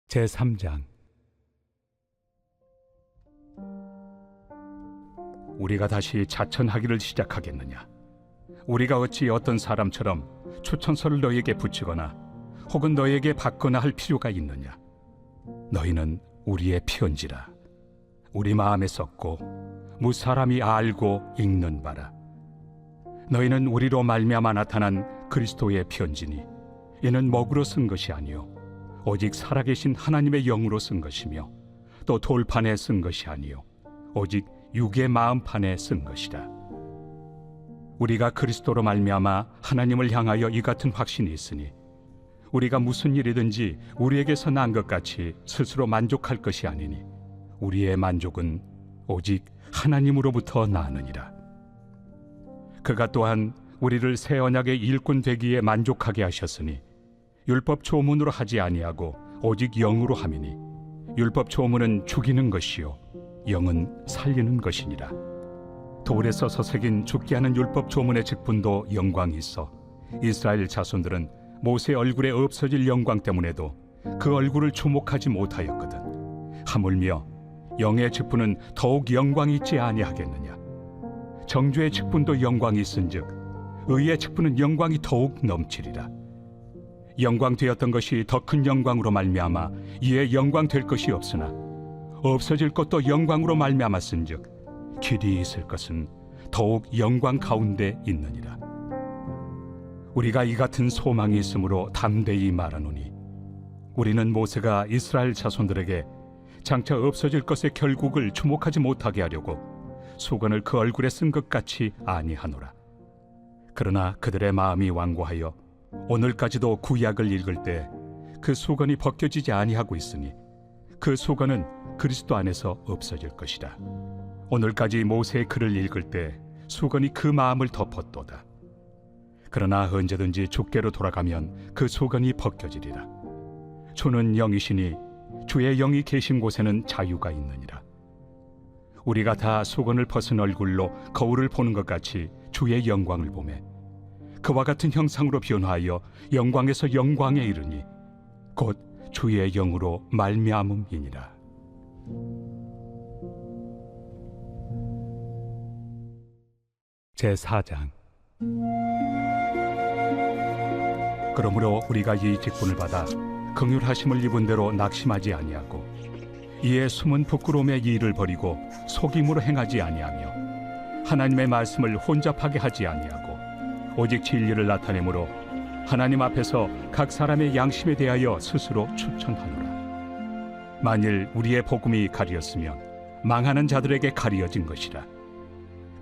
제3장. 우리가 다시 자천하기를 시작하겠느냐? 우리가 어찌 어떤 사람처럼 추천서를 너희에게 붙이거나 혹은 너희에게 받거나 할 필요가 있느냐? 너희는 우리의 편지라. 우리 마음에 썼고 무사람이 알고 읽는 바라. 너희는 우리로 말미암아 나타난 그리스도의 편지니 이는 먹으로 쓴 것이 아니요 오직 살아계신 하나님의 영으로 쓴 것이며 또 돌판에 쓴 것이 아니요 오직 육의 마음판에 쓴 것이라. 우리가 그리스도로 말미암아 하나님을 향하여 이 같은 확신이 있으니 우리가 무슨 일이든지 우리에게서 난 것 같이 스스로 만족할 것이 아니니 우리의 만족은 오직 하나님으로부터 나느니라. 그가 또한 우리를 새 언약의 일꾼 되기에 만족하게 하셨으니 율법 조문으로 하지 아니하고 오직 영으로 함이니 율법 조문은 죽이는 것이요 영은 살리는 것이니라. 돌에 써서 새긴 죽게 하는 율법 조문의 직분도 영광이 있어 이스라엘 자손들은 모세 얼굴에 없어질 영광 때문에도 그 얼굴을 주목하지 못하였거든. 하물며 영의 직분은 더욱 영광이 있지 아니하겠느냐? 정죄의 직분도 영광이 있은즉 의의 직분은 영광이 더욱 넘치리라. 영광 되었던 것이 더 큰 영광으로 말미암아 이에 영광 될 것이 없으나 없어질 것도 영광으로 말미암았은즉 길이 있을 것은 더욱 영광 가운데 있느니라. 우리가 이 같은 소망이 있으므로 담대히 말하노니 우리는 모세가 이스라엘 자손들에게 장차 없어질 것의 결국을 주목하지 못하게 하려고 수건을 그 얼굴에 쓴 것 같이 아니하노라. 그러나 그들의 마음이 완고하여 오늘까지도 구약을 읽을 때 그 수건이 벗겨지지 아니하고 있으니 그 수건은 그리스도 안에서 없어질 것이라. 오늘까지 모세의 글을 읽을 때 수건이 그 마음을 덮었도다. 그러나 언제든지 주께로 돌아가면 그 수건이 벗겨지리라. 주는 영이시니 주의 영이 계신 곳에는 자유가 있느니라. 우리가 다 수건을 벗은 얼굴로 거울을 보는 것 같이 주의 영광을 보매 그와 같은 형상으로 변화하여 영광에서 영광에 이르니 곧 주의 영으로 말미암음이니라. 제4장. 그러므로 우리가 이 직분을 받아 긍휼하심을 입은 대로 낙심하지 아니하고 이에 숨은 부끄러움의 일을 버리고 속임으로 행하지 아니하며 하나님의 말씀을 혼잡하게 하지 아니하고 오직 진리를 나타내므로 하나님 앞에서 각 사람의 양심에 대하여 스스로 추천하노라. 만일 우리의 복음이 가리었으면 망하는 자들에게 가리어진 것이라.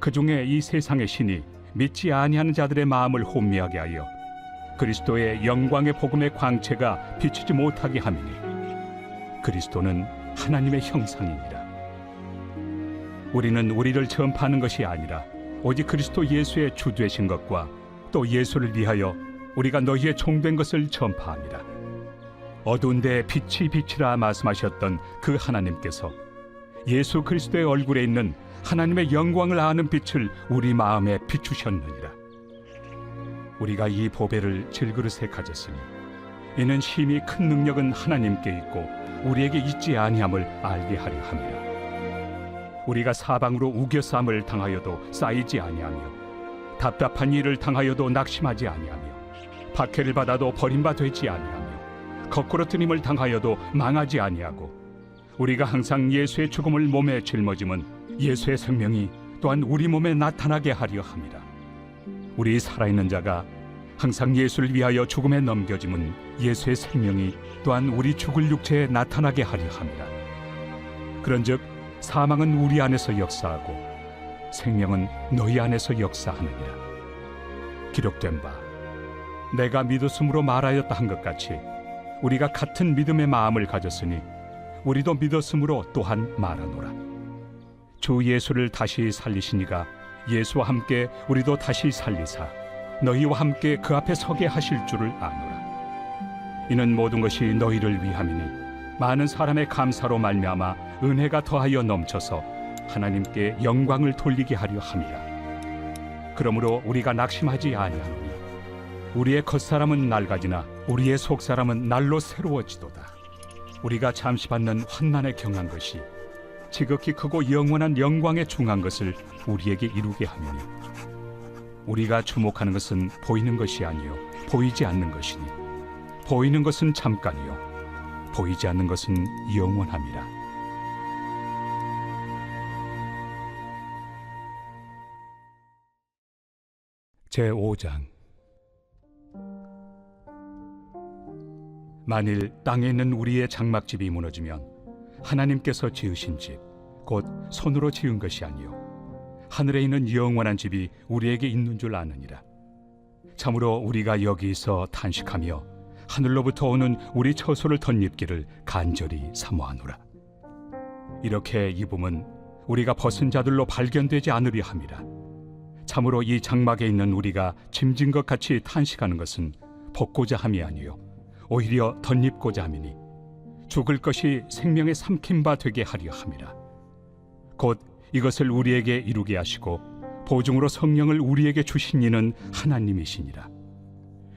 그 중에 이 세상의 신이 믿지 아니하는 자들의 마음을 혼미하게 하여 그리스도의 영광의 복음의 광채가 비치지 못하게 함이니 그리스도는 하나님의 형상이니라. 우리는 우리를 전파하는 것이 아니라 오직 그리스도 예수의 주 되신 것과 또 예수를 위하여 우리가 너희의 종된 것을 전파합니다. 어두운 데 빛이 비치라 말씀하셨던 그 하나님께서 예수 그리스도의 얼굴에 있는 하나님의 영광을 아는 빛을 우리 마음에 비추셨느니라. 우리가 이 보배를 질그릇에 가졌으니 이는 심히 큰 능력은 하나님께 있고 우리에게 있지 아니함을 알게 하려 함이라. 우리가 사방으로 우겨싸움을 당하여도 쌓이지 아니하며 답답한 일을 당하여도 낙심하지 아니하며 박해를 받아도 버림받 되지 아니하며 거꾸로 뜨림을 당하여도 망하지 아니하고 우리가 항상 예수의 죽음을 몸에 짊어짐은 예수의 생명이 또한 우리 몸에 나타나게 하려 함이라. 우리 살아있는 자가 항상 예수를 위하여 죽음에 넘겨짐은 예수의 생명이 또한 우리 죽을 육체에 나타나게 하려 함이라. 그런즉 사망은 우리 안에서 역사하고 생명은 너희 안에서 역사하느니라. 기록된 바 내가 믿었으므로 말하였다 한 것 같이 우리가 같은 믿음의 마음을 가졌으니 우리도 믿었으므로 또한 말하노라. 주 예수를 다시 살리시니가 예수와 함께 우리도 다시 살리사 너희와 함께 그 앞에 서게 하실 줄을 아노라. 이는 모든 것이 너희를 위함이니 많은 사람의 감사로 말미암아 은혜가 더하여 넘쳐서 하나님께 영광을 돌리게 하려 함이라. 그러므로 우리가 낙심하지 아니하노니 우리의 겉사람은 낡아지나 우리의 속사람은 날로 새로워지도다. 우리가 잠시 받는 환난에 경한 것이 지극히 크고 영원한 영광에 중한 것을 우리에게 이루게 하느니 우리가 주목하는 것은 보이는 것이 아니요 보이지 않는 것이니 보이는 것은 잠깐이요 보이지 않는 것은 영원함이라. 제5장. 만일 땅에 있는 우리의 장막집이 무너지면 하나님께서 지으신 집, 곧 손으로 지은 것이 아니요 하늘에 있는 영원한 집이 우리에게 있는 줄 아느니라. 참으로 우리가 여기서 탄식하며 하늘로부터 오는 우리 처소를 덧입기를 간절히 사모하노라. 이렇게 입음은 우리가 벗은 자들로 발견되지 않으려 함이라. 참으로 이 장막에 있는 우리가 짐진 것 같이 탄식하는 것은 벗고자 함이 아니요 오히려 덧입고자 함이니 죽을 것이 생명의 삼킨 바 되게 하려 함이라. 곧 이것을 우리에게 이루게 하시고 보증으로 성령을 우리에게 주신 이는 하나님이시니라.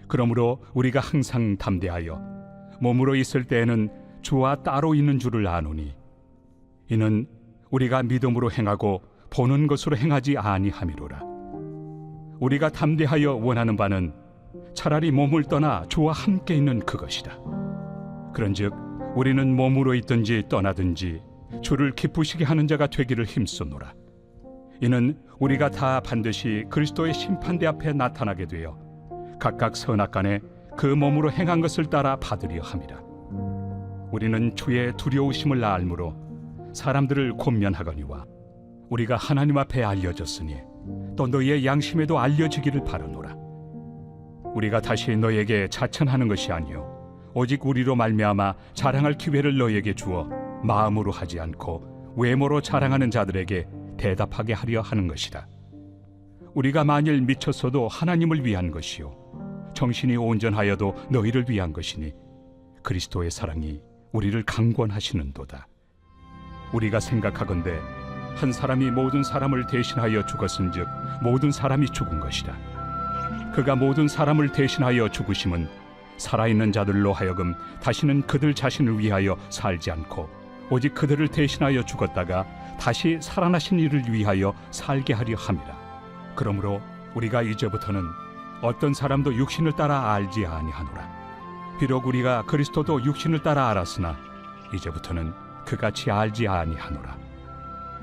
그러므로 우리가 항상 담대하여 몸으로 있을 때에는 주와 따로 있는 줄을 아노니 이는 우리가 믿음으로 행하고 보는 것으로 행하지 아니함이로라. 우리가 담대하여 원하는 바는 차라리 몸을 떠나 주와 함께 있는 그것이다. 그런즉 우리는 몸으로 있든지 떠나든지 주를 기쁘시게 하는 자가 되기를 힘쓰노라. 이는 우리가 다 반드시 그리스도의 심판대 앞에 나타나게 되어 각각 선악간에 그 몸으로 행한 것을 따라 받으려 함이라. 우리는 주의 두려우심을 알므로 사람들을 권면하거니와 우리가 하나님 앞에 알려졌으니 또 너희의 양심에도 알려지기를 바라노라. 우리가 다시 너희에게 자천하는 것이 아니요 오직 우리로 말미암아 자랑할 기회를 너희에게 주어 마음으로 하지 않고 외모로 자랑하는 자들에게 대답하게 하려 하는 것이다. 우리가 만일 미쳤어도 하나님을 위한 것이요 정신이 온전하여도 너희를 위한 것이니 그리스도의 사랑이 우리를 강권하시는도다. 우리가 생각하건대 한 사람이 모든 사람을 대신하여 죽었은즉 모든 사람이 죽은 것이다. 그가 모든 사람을 대신하여 죽으심은 살아있는 자들로 하여금 다시는 그들 자신을 위하여 살지 않고 오직 그들을 대신하여 죽었다가 다시 살아나신 이를 위하여 살게 하려 함이라. 그러므로 우리가 이제부터는 어떤 사람도 육신을 따라 알지 아니하노라. 비록 우리가 그리스도도 육신을 따라 알았으나 이제부터는 그같이 알지 아니하노라.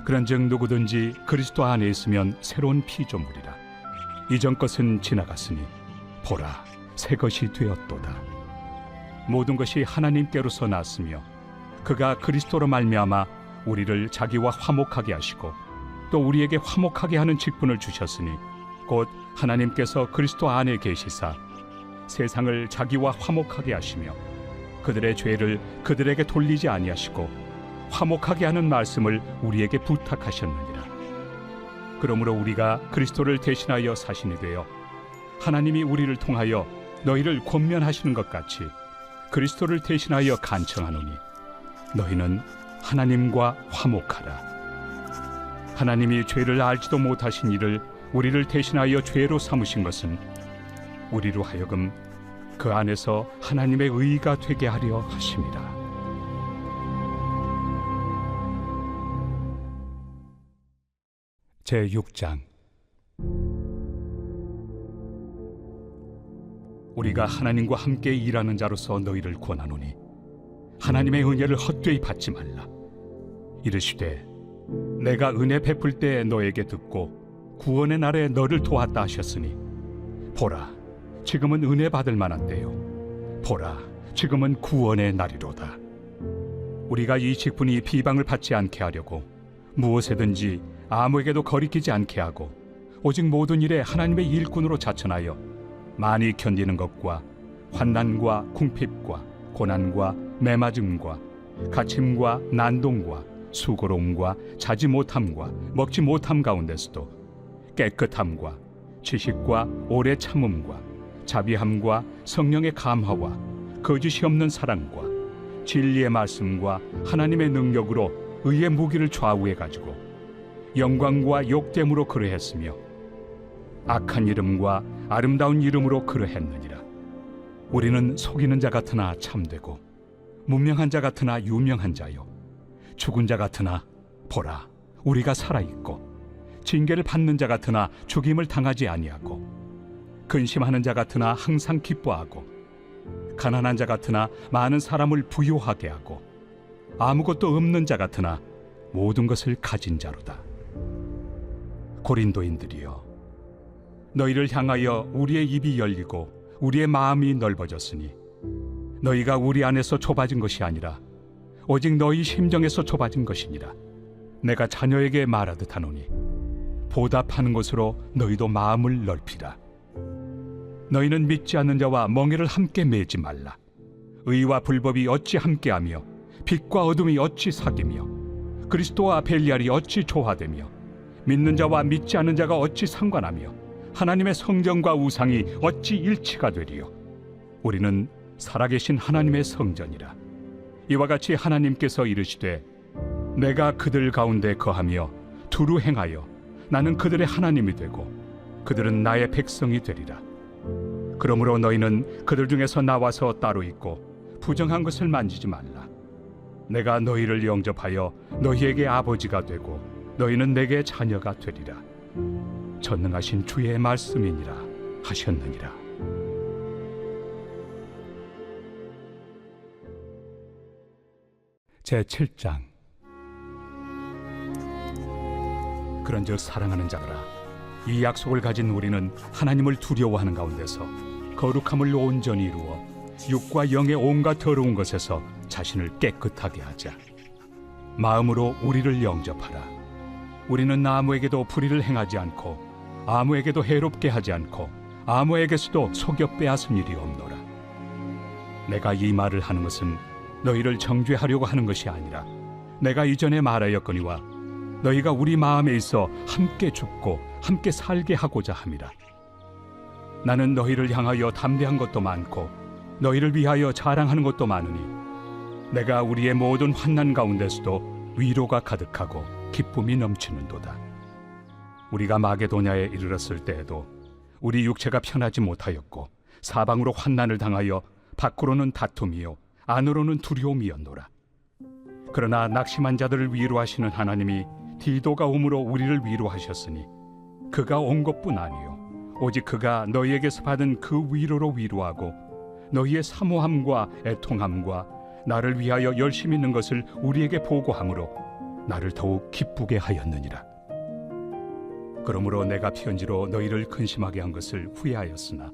그런즉 누구든지 그리스도 안에 있으면 새로운 피조물이라. 이전 것은 지나갔으니 보라 새 것이 되었도다. 모든 것이 하나님께로서 났으며 그가 그리스도로 말미암아 우리를 자기와 화목하게 하시고 또 우리에게 화목하게 하는 직분을 주셨으니 곧 하나님께서 그리스도 안에 계시사 세상을 자기와 화목하게 하시며 그들의 죄를 그들에게 돌리지 아니하시고 화목하게 하는 말씀을 우리에게 부탁하셨느니라. 그러므로 우리가 그리스도를 대신하여 사신이 되어 하나님이 우리를 통하여 너희를 권면하시는 것 같이 그리스도를 대신하여 간청하노니 너희는 하나님과 화목하라. 하나님이 죄를 알지도 못하신 이를 우리를 대신하여 죄로 삼으신 것은 우리로 하여금 그 안에서 하나님의 의가 되게 하려 하심이라. 제6장. 우리가 하나님과 함께 일하는 자로서 너희를 권하노니 하나님의 은혜를 헛되이 받지 말라. 이르시되 내가 은혜 베풀 때 너에게 듣고 구원의 날에 너를 도왔다 하셨으니 보라 지금은 은혜 받을 만한 때요 보라 지금은 구원의 날이로다. 우리가 이 직분이 비방을 받지 않게 하려고 무엇에든지 아무에게도 거리끼지 않게 하고 오직 모든 일에 하나님의 일꾼으로 자천하여 많이 견디는 것과 환난과 궁핍과 고난과 매맞음과 갇힘과 난동과 수고로움과 자지 못함과 먹지 못함 가운데서도 깨끗함과 지식과 오래 참음과 자비함과 성령의 감화와 거짓이 없는 사랑과 진리의 말씀과 하나님의 능력으로 의의 무기를 좌우해 가지고 영광과 욕됨으로 그러했으며 악한 이름과 아름다운 이름으로 그러했느니라. 우리는 속이는 자 같으나 참되고 무명한 자 같으나 유명한 자요, 죽은 자 같으나 보라 우리가 살아있고, 징계를 받는 자 같으나 죽임을 당하지 아니하고, 근심하는 자 같으나 항상 기뻐하고, 가난한 자 같으나 많은 사람을 부유하게 하고, 아무것도 없는 자 같으나 모든 것을 가진 자로다. 고린도인들이여, 너희를 향하여 우리의 입이 열리고 우리의 마음이 넓어졌으니, 너희가 우리 안에서 좁아진 것이 아니라 오직 너희 심정에서 좁아진 것이니라. 내가 자녀에게 말하듯 하노니 보답하는 것으로 너희도 마음을 넓히라. 너희는 믿지 않는 자와 멍에를 함께 매지 말라. 의와 불법이 어찌 함께하며 빛과 어둠이 어찌 사귀며 그리스도와 벨리알이 어찌 조화되며 믿는 자와 믿지 않는 자가 어찌 상관하며 하나님의 성전과 우상이 어찌 일치가 되리요. 우리는 살아계신 하나님의 성전이라. 이와 같이 하나님께서 이르시되 내가 그들 가운데 거하며 두루 행하여 나는 그들의 하나님이 되고 그들은 나의 백성이 되리라. 그러므로 너희는 그들 중에서 나와서 따로 있고 부정한 것을 만지지 말라. 내가 너희를 영접하여 너희에게 아버지가 되고 너희는 내게 자녀가 되리라. 전능하신 주의 말씀이니라 하셨느니라. 제7장. 그런즉 사랑하는 자들아, 이 약속을 가진 우리는 하나님을 두려워하는 가운데서 거룩함을 온전히 이루어 육과 영의 온갖 더러운 것에서 자신을 깨끗하게 하자. 마음으로 우리를 영접하라. 우리는 아무에게도 불의를 행하지 않고 아무에게도 해롭게 하지 않고 아무에게서도 속여 빼앗은 일이 없노라. 내가 이 말을 하는 것은 너희를 정죄하려고 하는 것이 아니라 내가 이전에 말하였거니와 너희가 우리 마음에 있어 함께 죽고 함께 살게 하고자 함이라. 나는 너희를 향하여 담대한 것도 많고 너희를 위하여 자랑하는 것도 많으니 내가 우리의 모든 환난 가운데서도 위로가 가득하고 기쁨이 넘치는도다. 우리가 마게도냐에 이르렀을 때에도 우리 육체가 편하지 못하였고 사방으로 환난을 당하여 밖으로는 다툼이요 안으로는 두려움이었노라. 그러나 낙심한 자들을 위로하시는 하나님이 디도가 옴으로 우리를 위로하셨으니 그가 온 것뿐 아니요 오직 그가 너희에게서 받은 그 위로로 위로하고 너희의 사모함과 애통함과 나를 위하여 열심히 있는 것을 우리에게 보고함으로 나를 더욱 기쁘게 하였느니라. 그러므로 내가 편지로 너희를 근심하게 한 것을 후회하였으나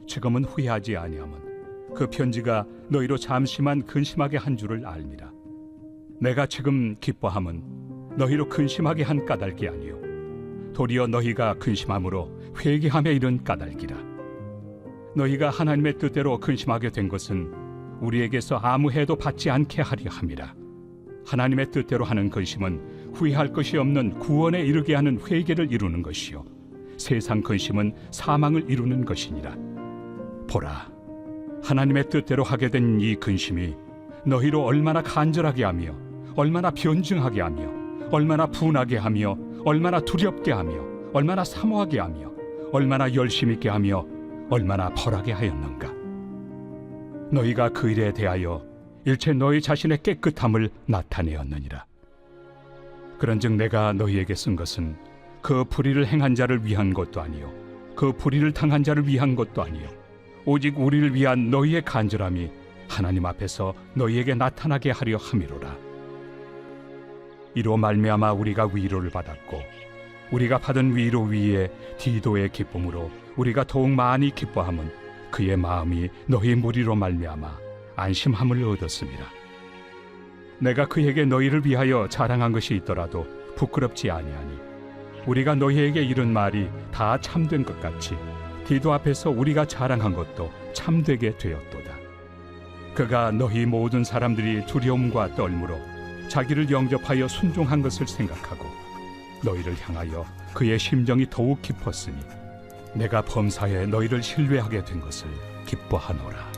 지금은 후회하지 아니함은 그 편지가 너희로 잠시만 근심하게 한 줄을 알미라. 내가 지금 기뻐함은 너희로 근심하게 한 까닭이 아니요 도리어 너희가 근심함으로 회개함에 이른 까닭이라. 너희가 하나님의 뜻대로 근심하게 된 것은 우리에게서 아무 해도 받지 않게 하려 함이라. 하나님의 뜻대로 하는 근심은 후회할 것이 없는 구원에 이르게 하는 회개를 이루는 것이요 세상 근심은 사망을 이루는 것이니라. 보라, 하나님의 뜻대로 하게 된 이 근심이 너희로 얼마나 간절하게 하며 얼마나 변증하게 하며 얼마나 분하게 하며 얼마나 두렵게 하며 얼마나 사모하게 하며 얼마나 열심 있게 하며 얼마나 벌하게 하였는가. 너희가 그 일에 대하여 일체 너희 자신의 깨끗함을 나타내었느니라. 그런즉 내가 너희에게 쓴 것은 그 불의를 행한 자를 위한 것도 아니요 그 불의를 당한 자를 위한 것도 아니요 오직 우리를 위한 너희의 간절함이 하나님 앞에서 너희에게 나타나게 하려 함이로라. 이로 말미암아 우리가 위로를 받았고 우리가 받은 위로 위에 디도의 기쁨으로 우리가 더욱 많이 기뻐함은 그의 마음이 너희 무리로 말미암아 안심함을 얻었음이라. 내가 그에게 너희를 위하여 자랑한 것이 있더라도 부끄럽지 아니하니 우리가 너희에게 이른 말이 다 참된 것 같이 디도 앞에서 우리가 자랑한 것도 참되게 되었도다. 그가 너희 모든 사람들이 두려움과 떨므로 자기를 영접하여 순종한 것을 생각하고 너희를 향하여 그의 심정이 더욱 깊었으니 내가 범사에 너희를 신뢰하게 된 것을 기뻐하노라.